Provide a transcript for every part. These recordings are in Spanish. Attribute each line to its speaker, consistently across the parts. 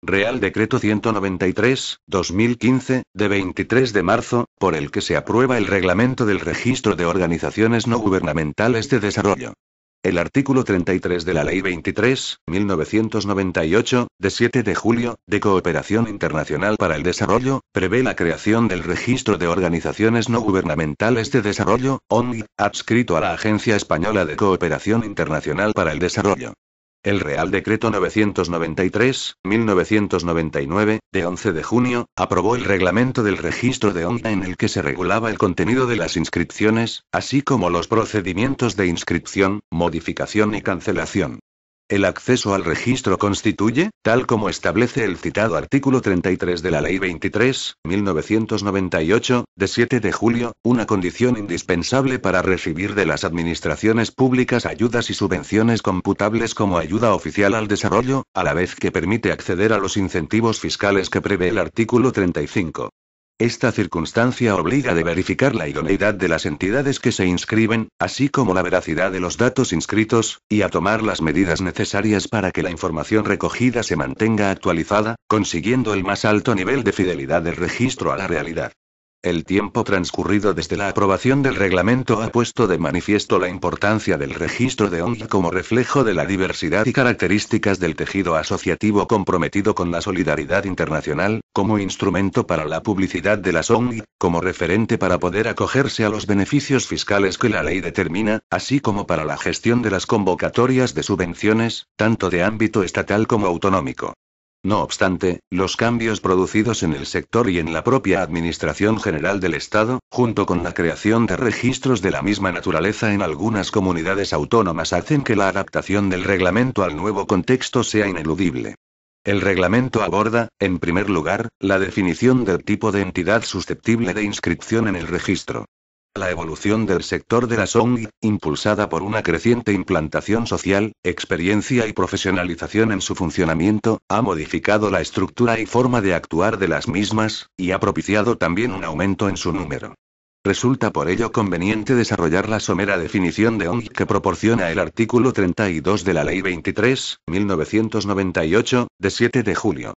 Speaker 1: Real Decreto 193/2015, de 23 de marzo, por el que se aprueba el Reglamento del Registro de Organizaciones No Gubernamentales de Desarrollo. El artículo 33 de la Ley 23.1998, de 7 de julio, de Cooperación Internacional para el Desarrollo, prevé la creación del Registro de Organizaciones No Gubernamentales de Desarrollo, ONG, adscrito a la Agencia Española de Cooperación Internacional para el Desarrollo. El Real Decreto 993/1999, de 11 de junio, aprobó el reglamento del registro de ONG en el que se regulaba el contenido de las inscripciones, así como los procedimientos de inscripción, modificación y cancelación. El acceso al registro constituye, tal como establece el citado artículo 33 de la Ley 23.1998, de 7 de julio, una condición indispensable para recibir de las administraciones públicas ayudas y subvenciones computables como ayuda oficial al desarrollo, a la vez que permite acceder a los incentivos fiscales que prevé el artículo 35. Esta circunstancia obliga a verificar la idoneidad de las entidades que se inscriben, así como la veracidad de los datos inscritos, y a tomar las medidas necesarias para que la información recogida se mantenga actualizada, consiguiendo el más alto nivel de fidelidad del registro a la realidad. El tiempo transcurrido desde la aprobación del reglamento ha puesto de manifiesto la importancia del registro de ONG como reflejo de la diversidad y características del tejido asociativo comprometido con la solidaridad internacional, como instrumento para la publicidad de las ONG, como referente para poder acogerse a los beneficios fiscales que la ley determina, así como para la gestión de las convocatorias de subvenciones, tanto de ámbito estatal como autonómico. No obstante, los cambios producidos en el sector y en la propia Administración General del Estado, junto con la creación de registros de la misma naturaleza en algunas comunidades autónomas, hacen que la adaptación del reglamento al nuevo contexto sea ineludible. El reglamento aborda, en primer lugar, la definición del tipo de entidad susceptible de inscripción en el registro. La evolución del sector de las ONG, impulsada por una creciente implantación social, experiencia y profesionalización en su funcionamiento, ha modificado la estructura y forma de actuar de las mismas, y ha propiciado también un aumento en su número. Resulta por ello conveniente desarrollar la somera definición de ONG que proporciona el artículo 32 de la Ley 23.1998, de 7 de julio.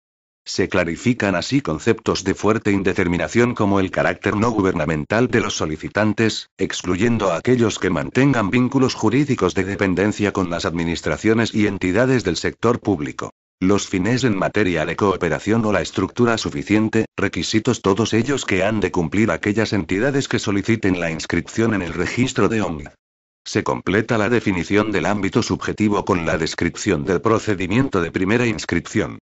Speaker 1: Se clarifican así conceptos de fuerte indeterminación como el carácter no gubernamental de los solicitantes, excluyendo a aquellos que mantengan vínculos jurídicos de dependencia con las administraciones y entidades del sector público. Los fines en materia de cooperación o la estructura suficiente, requisitos todos ellos que han de cumplir aquellas entidades que soliciten la inscripción en el registro de ONG. Se completa la definición del ámbito subjetivo con la descripción del procedimiento de primera inscripción.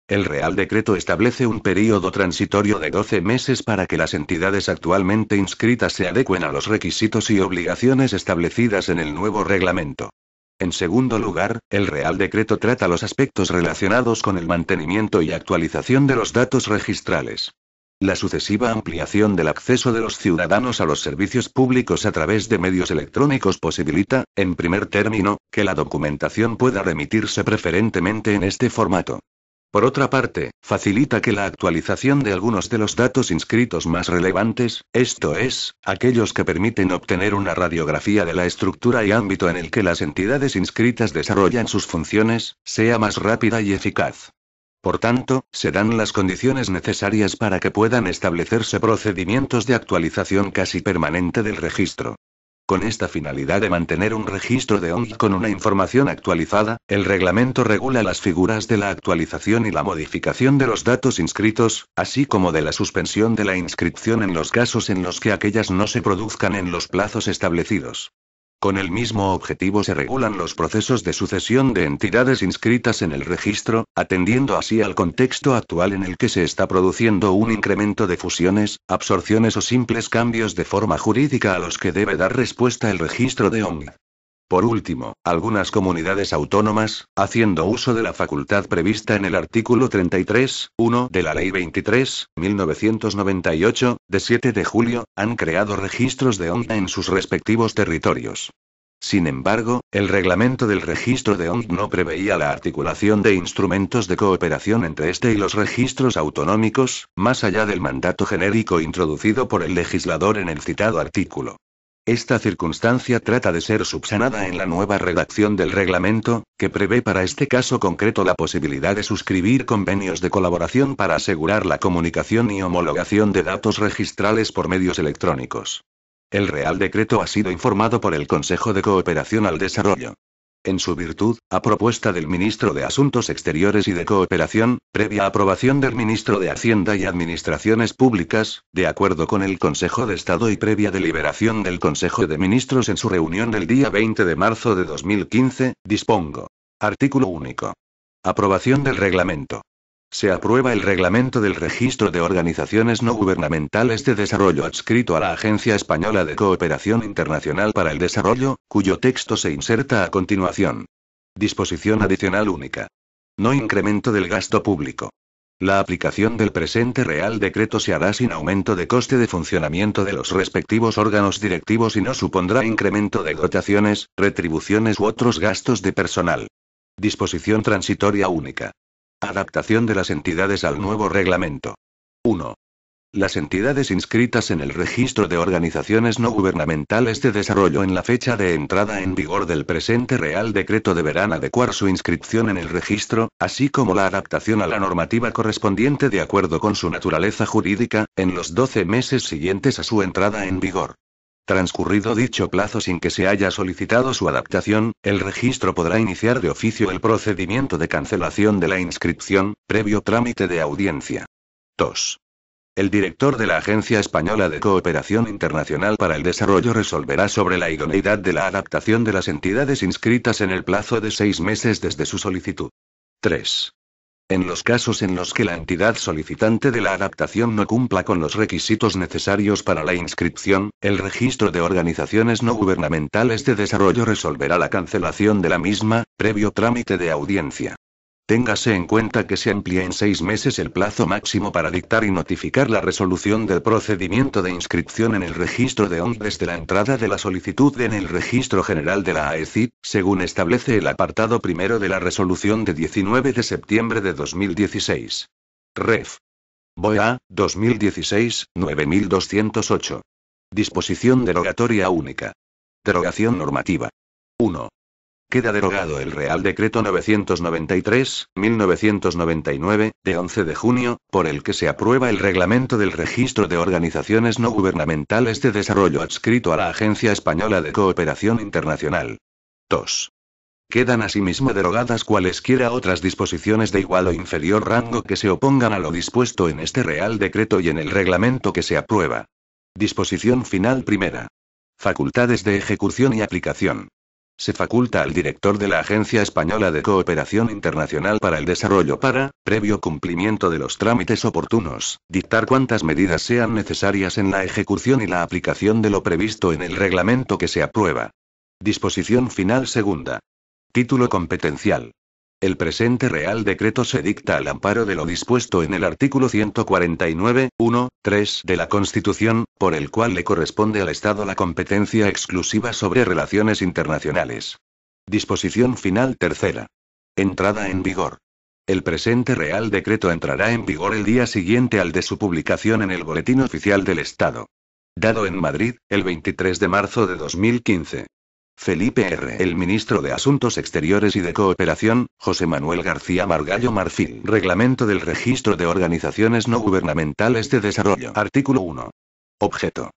Speaker 1: El Real Decreto establece un período transitorio de 12 meses para que las entidades actualmente inscritas se adecuen a los requisitos y obligaciones establecidas en el nuevo reglamento. En segundo lugar, el Real Decreto trata los aspectos relacionados con el mantenimiento y actualización de los datos registrales. La sucesiva ampliación del acceso de los ciudadanos a los servicios públicos a través de medios electrónicos posibilita, en primer término, que la documentación pueda remitirse preferentemente en este formato. Por otra parte, facilita que la actualización de algunos de los datos inscritos más relevantes, esto es, aquellos que permiten obtener una radiografía de la estructura y ámbito en el que las entidades inscritas desarrollan sus funciones, sea más rápida y eficaz. Por tanto, se dan las condiciones necesarias para que puedan establecerse procedimientos de actualización casi permanente del registro. Con esta finalidad de mantener un registro de ONG con una información actualizada, el reglamento regula las figuras de la actualización y la modificación de los datos inscritos, así como de la suspensión de la inscripción en los casos en los que aquellas no se produzcan en los plazos establecidos. Con el mismo objetivo se regulan los procesos de sucesión de entidades inscritas en el registro, atendiendo así al contexto actual en el que se está produciendo un incremento de fusiones, absorciones o simples cambios de forma jurídica a los que debe dar respuesta el registro de ONG. Por último, algunas comunidades autónomas, haciendo uso de la facultad prevista en el artículo 33.1 de la Ley 23.1998, de 7 de julio, han creado registros de ONG en sus respectivos territorios. Sin embargo, el reglamento del registro de ONG no preveía la articulación de instrumentos de cooperación entre este y los registros autonómicos, más allá del mandato genérico introducido por el legislador en el citado artículo. Esta circunstancia trata de ser subsanada en la nueva redacción del reglamento, que prevé para este caso concreto la posibilidad de suscribir convenios de colaboración para asegurar la comunicación y homologación de datos registrales por medios electrónicos. El Real Decreto ha sido informado por el Consejo de Cooperación al Desarrollo. En su virtud, a propuesta del Ministro de Asuntos Exteriores y de Cooperación, previa aprobación del Ministro de Hacienda y Administraciones Públicas, de acuerdo con el Consejo de Estado y previa deliberación del Consejo de Ministros en su reunión del día 20 de marzo de 2015, dispongo. Artículo único. Aprobación del reglamento. Se aprueba el reglamento del Registro de Organizaciones No Gubernamentales de Desarrollo adscrito a la Agencia Española de Cooperación Internacional para el Desarrollo, cuyo texto se inserta a continuación. Disposición adicional única. No incremento del gasto público. La aplicación del presente Real Decreto se hará sin aumento de coste de funcionamiento de los respectivos órganos directivos y no supondrá incremento de dotaciones, retribuciones u otros gastos de personal. Disposición transitoria única. Adaptación de las entidades al nuevo reglamento. 1. Las entidades inscritas en el Registro de Organizaciones No Gubernamentales de Desarrollo en la fecha de entrada en vigor del presente Real Decreto deberán adecuar su inscripción en el registro, así como la adaptación a la normativa correspondiente de acuerdo con su naturaleza jurídica, en los 12 meses siguientes a su entrada en vigor. Transcurrido dicho plazo sin que se haya solicitado su adaptación, el registro podrá iniciar de oficio el procedimiento de cancelación de la inscripción, previo trámite de audiencia. 2. El director de la Agencia Española de Cooperación Internacional para el Desarrollo resolverá sobre la idoneidad de la adaptación de las entidades inscritas en el plazo de 6 meses desde su solicitud. 3. En los casos en los que la entidad solicitante de la adaptación no cumpla con los requisitos necesarios para la inscripción, el Registro de Organizaciones No Gubernamentales de Desarrollo resolverá la cancelación de la misma, previo trámite de audiencia. Téngase en cuenta que se amplía en 6 meses el plazo máximo para dictar y notificar la resolución del procedimiento de inscripción en el registro de ONG desde la entrada de la solicitud en el Registro General de la AECID, según establece el apartado primero de la resolución de 19 de septiembre de 2016. Ref. BOEA, 2016, 9208. Disposición derogatoria única. Derogación normativa. 1. Queda derogado el Real Decreto 993/1999, de 11 de junio, por el que se aprueba el reglamento del Registro de Organizaciones No Gubernamentales de Desarrollo adscrito a la Agencia Española de Cooperación Internacional. 2. Quedan asimismo derogadas cualesquiera otras disposiciones de igual o inferior rango que se opongan a lo dispuesto en este Real Decreto y en el reglamento que se aprueba. Disposición final primera. Facultades de ejecución y aplicación. Se faculta al director de la Agencia Española de Cooperación Internacional para el Desarrollo para, previo cumplimiento de los trámites oportunos, dictar cuantas medidas sean necesarias en la ejecución y la aplicación de lo previsto en el reglamento que se aprueba. Disposición final segunda. Título competencial. El presente Real Decreto se dicta al amparo de lo dispuesto en el artículo 149, 1, 3 de la Constitución, por el cual le corresponde al Estado la competencia exclusiva sobre relaciones internacionales. Disposición final tercera. Entrada en vigor. El presente Real Decreto entrará en vigor el día siguiente al de su publicación en el Boletín Oficial del Estado. Dado en Madrid, el 23 de marzo de 2015. Felipe R. El ministro de Asuntos Exteriores y de Cooperación, José Manuel García Margallo Marfil. Reglamento del Registro de Organizaciones No Gubernamentales de Desarrollo. Artículo 1. Objeto.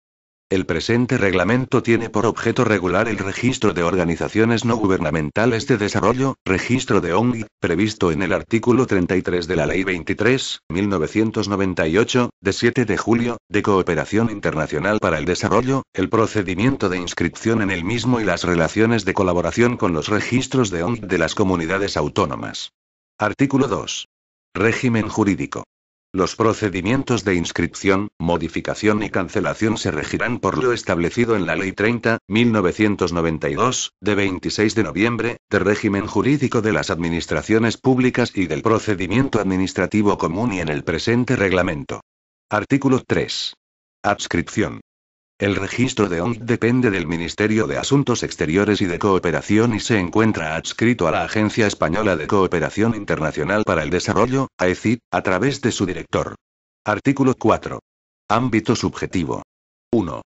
Speaker 1: El presente reglamento tiene por objeto regular el registro de organizaciones no gubernamentales de desarrollo, registro de ONG, previsto en el artículo 33 de la Ley 23/1998, de 7 de julio, de Cooperación Internacional para el Desarrollo, el procedimiento de inscripción en el mismo y las relaciones de colaboración con los registros de ONG de las comunidades autónomas. Artículo 2. Régimen jurídico. Los procedimientos de inscripción, modificación y cancelación se regirán por lo establecido en la Ley 30/1992, de 26 de noviembre, de régimen jurídico de las administraciones públicas y del procedimiento administrativo común y en el presente reglamento. Artículo 3. Adscripción. El registro de ONG depende del Ministerio de Asuntos Exteriores y de Cooperación y se encuentra adscrito a la Agencia Española de Cooperación Internacional para el Desarrollo, AECID, a través de su director. Artículo 4. Ámbito subjetivo. 1.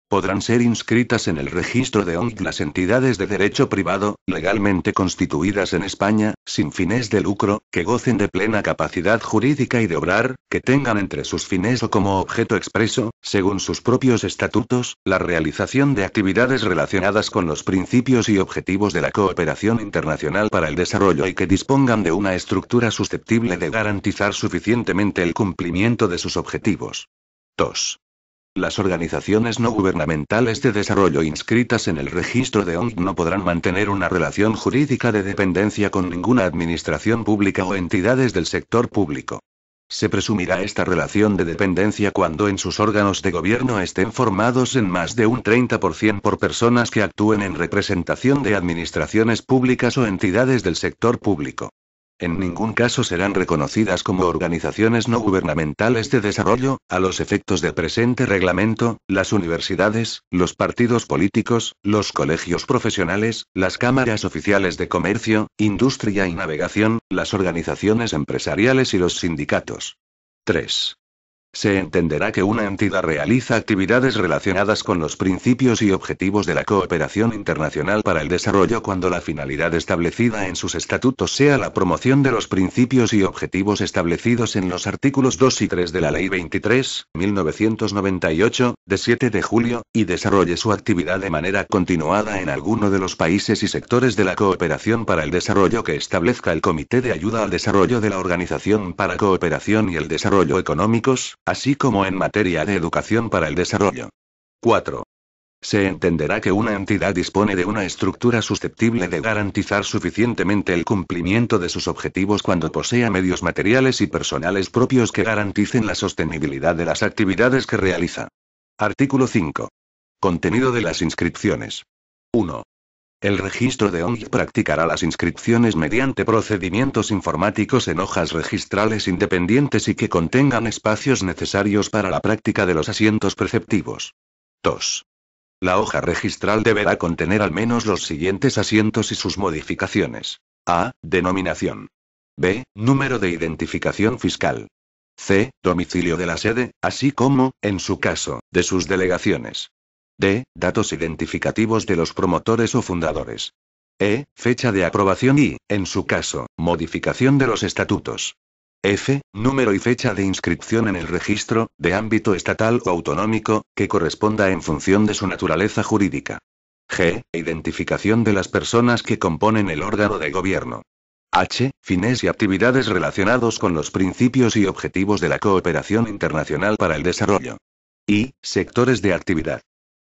Speaker 1: Podrán ser inscritas en el registro de ONG las entidades de derecho privado, legalmente constituidas en España, sin fines de lucro, que gocen de plena capacidad jurídica y de obrar, que tengan entre sus fines o como objeto expreso, según sus propios estatutos, la realización de actividades relacionadas con los principios y objetivos de la cooperación internacional para el desarrollo y que dispongan de una estructura susceptible de garantizar suficientemente el cumplimiento de sus objetivos. 2. Las organizaciones no gubernamentales de desarrollo inscritas en el registro de ONG no podrán mantener una relación jurídica de dependencia con ninguna administración pública o entidades del sector público. Se presumirá esta relación de dependencia cuando en sus órganos de gobierno estén formados en más de un 30% por personas que actúen en representación de administraciones públicas o entidades del sector público. En ningún caso serán reconocidas como organizaciones no gubernamentales de desarrollo, a los efectos del presente reglamento, las universidades, los partidos políticos, los colegios profesionales, las cámaras oficiales de comercio, industria y navegación, las organizaciones empresariales y los sindicatos. 3. Se entenderá que una entidad realiza actividades relacionadas con los principios y objetivos de la cooperación internacional para el desarrollo cuando la finalidad establecida en sus estatutos sea la promoción de los principios y objetivos establecidos en los artículos 2 y 3 de la Ley 23.1998, de 7 de julio, y desarrolle su actividad de manera continuada en alguno de los países y sectores de la cooperación para el desarrollo que establezca el Comité de Ayuda al Desarrollo de la Organización para Cooperación y el Desarrollo Económicos, así como en materia de educación para el desarrollo. 4. Se entenderá que una entidad dispone de una estructura susceptible de garantizar suficientemente el cumplimiento de sus objetivos cuando posea medios materiales y personales propios que garanticen la sostenibilidad de las actividades que realiza. Artículo 5. Contenido de las inscripciones. 1. El registro de ONG practicará las inscripciones mediante procedimientos informáticos en hojas registrales independientes y que contengan espacios necesarios para la práctica de los asientos preceptivos. 2. La hoja registral deberá contener al menos los siguientes asientos y sus modificaciones. A. Denominación. B. Número de identificación fiscal. C. Domicilio de la sede, así como, en su caso, de sus delegaciones. D. Datos identificativos de los promotores o fundadores. E. Fecha de aprobación y, en su caso, modificación de los estatutos. F. Número y fecha de inscripción en el registro, de ámbito estatal o autonómico, que corresponda en función de su naturaleza jurídica. G. Identificación de las personas que componen el órgano de gobierno. H. Fines y actividades relacionados con los principios y objetivos de la cooperación internacional para el desarrollo. I. Sectores de actividad.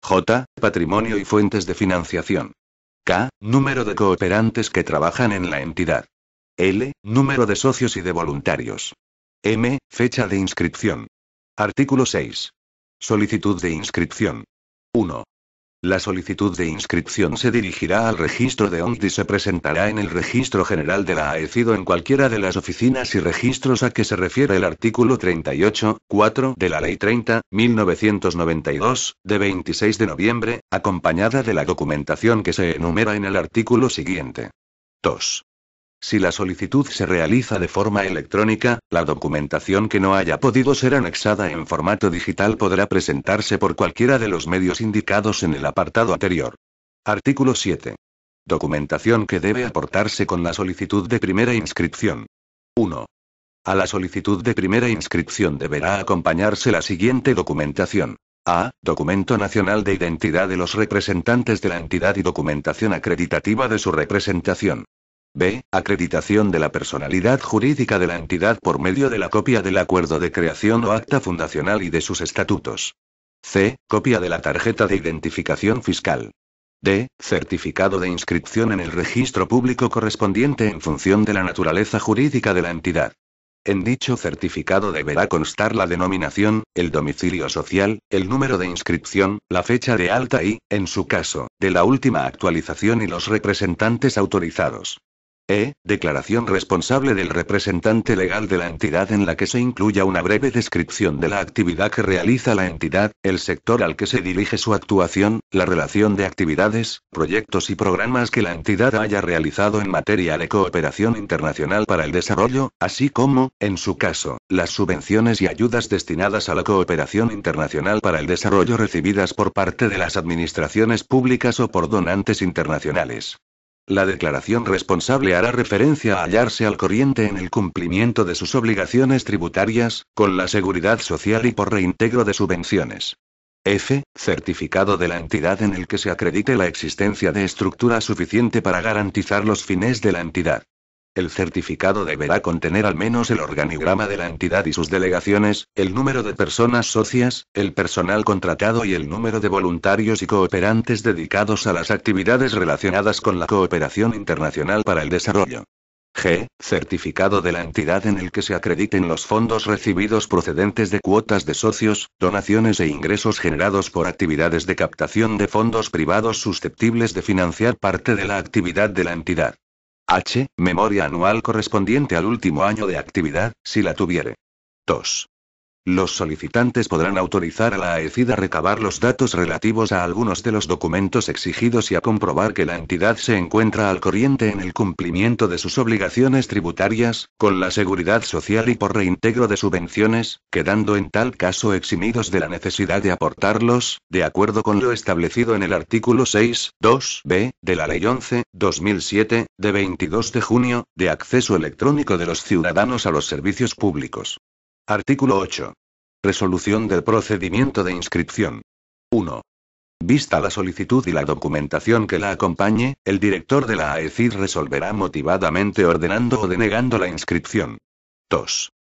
Speaker 1: J. Patrimonio y fuentes de financiación. K. Número de cooperantes que trabajan en la entidad. L. Número de socios y de voluntarios. M. Fecha de inscripción. Artículo 6. Solicitud de inscripción. 1. La solicitud de inscripción se dirigirá al registro de ONG y se presentará en el Registro General de la AECID o en cualquiera de las oficinas y registros a que se refiere el artículo 38.4 de la Ley 30.1992, de 26 de noviembre, acompañada de la documentación que se enumera en el artículo siguiente. 2. Si la solicitud se realiza de forma electrónica, la documentación que no haya podido ser anexada en formato digital podrá presentarse por cualquiera de los medios indicados en el apartado anterior. Artículo 7. Documentación que debe aportarse con la solicitud de primera inscripción. 1. A la solicitud de primera inscripción deberá acompañarse la siguiente documentación. A. Documento nacional de identidad de los representantes de la entidad y documentación acreditativa de su representación. B. Acreditación de la personalidad jurídica de la entidad por medio de la copia del acuerdo de creación o acta fundacional y de sus estatutos. C. Copia de la tarjeta de identificación fiscal. D. Certificado de inscripción en el registro público correspondiente en función de la naturaleza jurídica de la entidad. En dicho certificado deberá constar la denominación, el domicilio social, el número de inscripción, la fecha de alta y, en su caso, de la última actualización y los representantes autorizados. Declaración responsable del representante legal de la entidad en la que se incluya una breve descripción de la actividad que realiza la entidad, el sector al que se dirige su actuación, la relación de actividades, proyectos y programas que la entidad haya realizado en materia de cooperación internacional para el desarrollo, así como, en su caso, las subvenciones y ayudas destinadas a la cooperación internacional para el desarrollo recibidas por parte de las administraciones públicas o por donantes internacionales. La declaración responsable hará referencia a hallarse al corriente en el cumplimiento de sus obligaciones tributarias, con la seguridad social y por reintegro de subvenciones. Certificado de la entidad en el que se acredite la existencia de estructura suficiente para garantizar los fines de la entidad. El certificado deberá contener al menos el organigrama de la entidad y sus delegaciones, el número de personas socias, el personal contratado y el número de voluntarios y cooperantes dedicados a las actividades relacionadas con la cooperación internacional para el desarrollo. Certificado de la entidad en el que se acrediten los fondos recibidos procedentes de cuotas de socios, donaciones e ingresos generados por actividades de captación de fondos privados susceptibles de financiar parte de la actividad de la entidad. Memoria anual correspondiente al último año de actividad, si la tuviere. 2. Los solicitantes podrán autorizar a la AECID a recabar los datos relativos a algunos de los documentos exigidos y a comprobar que la entidad se encuentra al corriente en el cumplimiento de sus obligaciones tributarias, con la seguridad social y por reintegro de subvenciones, quedando en tal caso eximidos de la necesidad de aportarlos, de acuerdo con lo establecido en el artículo 6.2b, de la Ley 11.2007, de 22 de junio, de acceso electrónico de los ciudadanos a los servicios públicos. Artículo 8. Resolución del procedimiento de inscripción. 1. Vista la solicitud y la documentación que la acompañe, el director de la AECID resolverá motivadamente ordenando o denegando la inscripción. 2.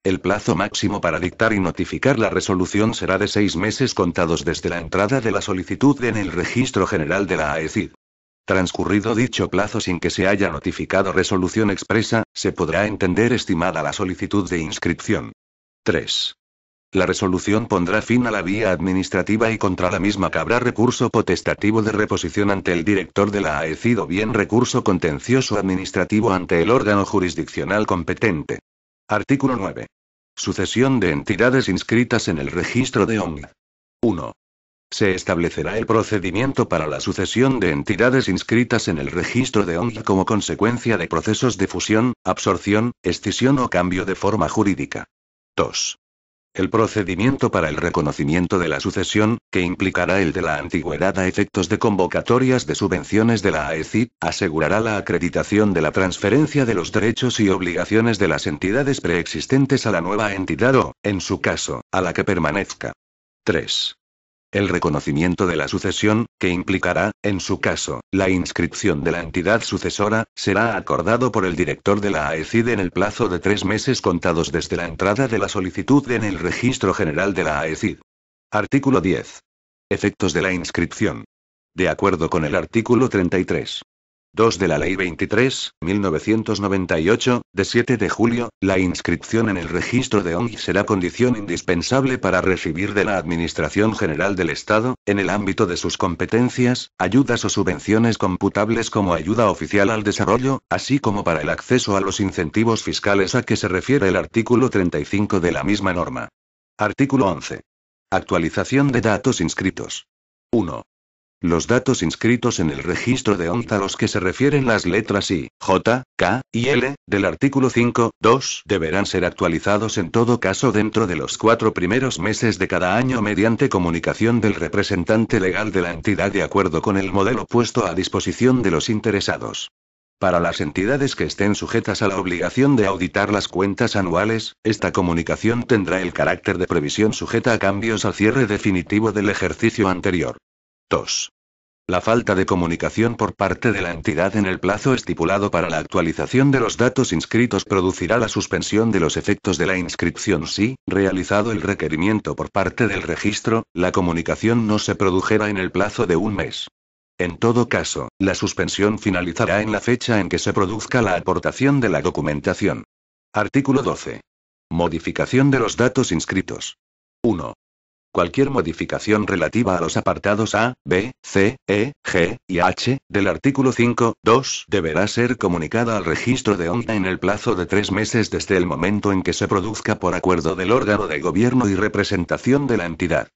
Speaker 1: El plazo máximo para dictar y notificar la resolución será de 6 meses contados desde la entrada de la solicitud en el Registro General de la AECID. Transcurrido dicho plazo sin que se haya notificado resolución expresa, se podrá entender estimada la solicitud de inscripción. 3. La resolución pondrá fin a la vía administrativa y contra la misma cabrá recurso potestativo de reposición ante el director de la AECID o bien recurso contencioso administrativo ante el órgano jurisdiccional competente. Artículo 9. Sucesión de entidades inscritas en el registro de ONG. 1. Se establecerá el procedimiento para la sucesión de entidades inscritas en el registro de ONG como consecuencia de procesos de fusión, absorción, escisión o cambio de forma jurídica. 2. El procedimiento para el reconocimiento de la sucesión, que implicará el de la antigüedad a efectos de convocatorias de subvenciones de la AECID, asegurará la acreditación de la transferencia de los derechos y obligaciones de las entidades preexistentes a la nueva entidad o, en su caso, a la que permanezca. 3. El reconocimiento de la sucesión, que implicará, en su caso, la inscripción de la entidad sucesora, será acordado por el director de la AECID en el plazo de 3 meses contados desde la entrada de la solicitud en el Registro General de la AECID. Artículo 10. Efectos de la inscripción. De acuerdo con el artículo 33. 2 de la Ley 23.1998, de 7 de julio, la inscripción en el registro de ONG será condición indispensable para recibir de la Administración General del Estado, en el ámbito de sus competencias, ayudas o subvenciones computables como ayuda oficial al desarrollo, así como para el acceso a los incentivos fiscales a que se refiere el artículo 35 de la misma norma. Artículo 11. Actualización de datos inscritos. 1. Los datos inscritos en el registro de ONG a los que se refieren las letras I, J, K y L del artículo 5.2 deberán ser actualizados en todo caso dentro de los 4 primeros meses de cada año mediante comunicación del representante legal de la entidad de acuerdo con el modelo puesto a disposición de los interesados. Para las entidades que estén sujetas a la obligación de auditar las cuentas anuales, esta comunicación tendrá el carácter de previsión sujeta a cambios al cierre definitivo del ejercicio anterior. 2. La falta de comunicación por parte de la entidad en el plazo estipulado para la actualización de los datos inscritos producirá la suspensión de los efectos de la inscripción si, realizado el requerimiento por parte del registro, la comunicación no se produjera en el plazo de 1 mes. En todo caso, la suspensión finalizará en la fecha en que se produzca la aportación de la documentación. Artículo 12. Modificación de los datos inscritos. 1. Cualquier modificación relativa a los apartados A, B, C, E, G y H del artículo 5.2 deberá ser comunicada al registro de ONG en el plazo de 3 meses desde el momento en que se produzca por acuerdo del órgano de gobierno y representación de la entidad.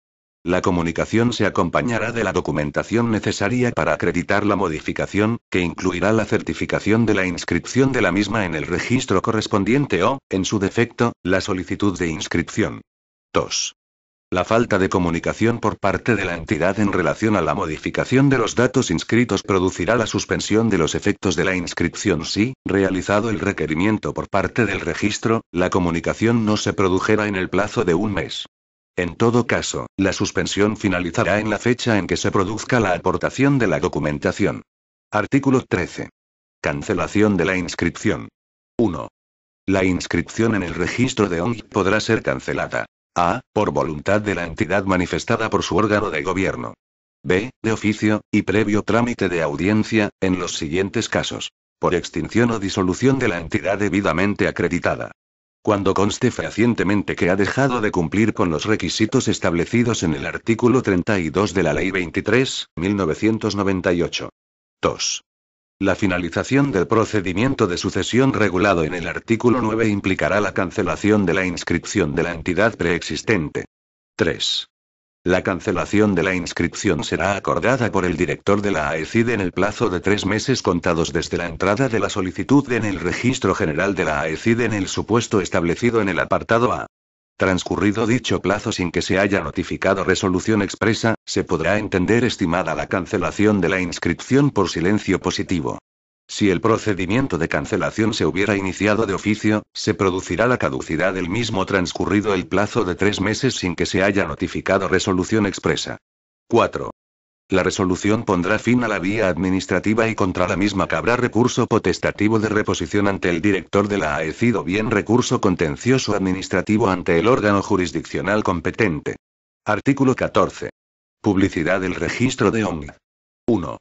Speaker 1: La comunicación se acompañará de la documentación necesaria para acreditar la modificación, que incluirá la certificación de la inscripción de la misma en el registro correspondiente o, en su defecto, la solicitud de inscripción. 2. La falta de comunicación por parte de la entidad en relación a la modificación de los datos inscritos producirá la suspensión de los efectos de la inscripción si, realizado el requerimiento por parte del registro, la comunicación no se produjera en el plazo de 1 mes. En todo caso, la suspensión finalizará en la fecha en que se produzca la aportación de la documentación. Artículo 13. Cancelación de la inscripción. 1. La inscripción en el registro de ONG podrá ser cancelada. A. Por voluntad de la entidad manifestada por su órgano de gobierno. B. De oficio, y previo trámite de audiencia, en los siguientes casos. Por extinción o disolución de la entidad debidamente acreditada. Cuando conste fehacientemente que ha dejado de cumplir con los requisitos establecidos en el artículo 32 de la Ley 23.1998. 2. La finalización del procedimiento de sucesión regulado en el artículo 9 implicará la cancelación de la inscripción de la entidad preexistente. 3. La cancelación de la inscripción será acordada por el director de la AECID en el plazo de 3 meses contados desde la entrada de la solicitud en el registro general de la AECID en el supuesto establecido en el apartado A. Transcurrido dicho plazo sin que se haya notificado resolución expresa, se podrá entender estimada la cancelación de la inscripción por silencio positivo. Si el procedimiento de cancelación se hubiera iniciado de oficio, se producirá la caducidad del mismo transcurrido el plazo de 3 meses sin que se haya notificado resolución expresa. 4. La resolución pondrá fin a la vía administrativa y contra la misma cabrá recurso potestativo de reposición ante el director de la AECID o bien recurso contencioso administrativo ante el órgano jurisdiccional competente. Artículo 14. Publicidad del registro de ONG. 1.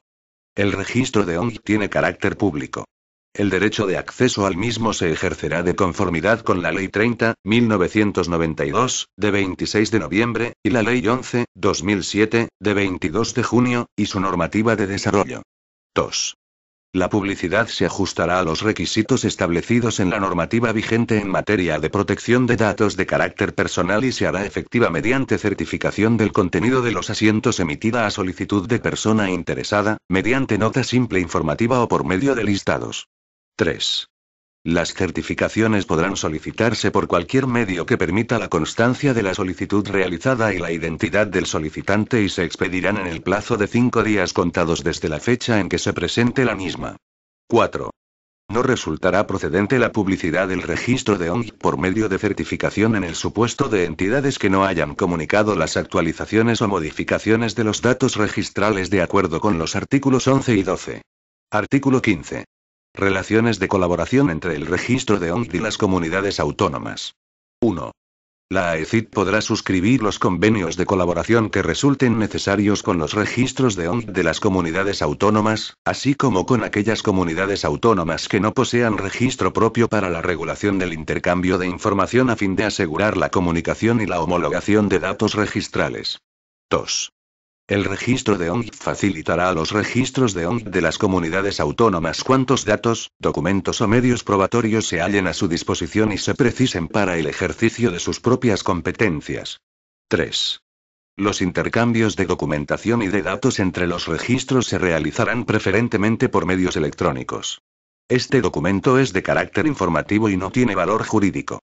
Speaker 1: El registro de ONG tiene carácter público. El derecho de acceso al mismo se ejercerá de conformidad con la Ley 30.1992, de 26 de noviembre, y la Ley 11.2007, de 22 de junio, y su normativa de desarrollo. 2. La publicidad se ajustará a los requisitos establecidos en la normativa vigente en materia de protección de datos de carácter personal y se hará efectiva mediante certificación del contenido de los asientos emitida a solicitud de persona interesada, mediante nota simple informativa o por medio de listados. 3. Las certificaciones podrán solicitarse por cualquier medio que permita la constancia de la solicitud realizada y la identidad del solicitante y se expedirán en el plazo de 5 días contados desde la fecha en que se presente la misma. 4. No resultará procedente la publicidad del registro de ONG por medio de certificación en el supuesto de entidades que no hayan comunicado las actualizaciones o modificaciones de los datos registrales de acuerdo con los artículos 11 y 12. Artículo 15. Relaciones de colaboración entre el registro de ONG y las comunidades autónomas. 1. La AECID podrá suscribir los convenios de colaboración que resulten necesarios con los registros de ONG de las comunidades autónomas, así como con aquellas comunidades autónomas que no posean registro propio para la regulación del intercambio de información a fin de asegurar la comunicación y la homologación de datos registrales. 2. El registro de ONG facilitará a los registros de ONG de las comunidades autónomas cuantos datos, documentos o medios probatorios se hallen a su disposición y se precisen para el ejercicio de sus propias competencias. 3. Los intercambios de documentación y de datos entre los registros se realizarán preferentemente por medios electrónicos. Este documento es de carácter informativo y no tiene valor jurídico.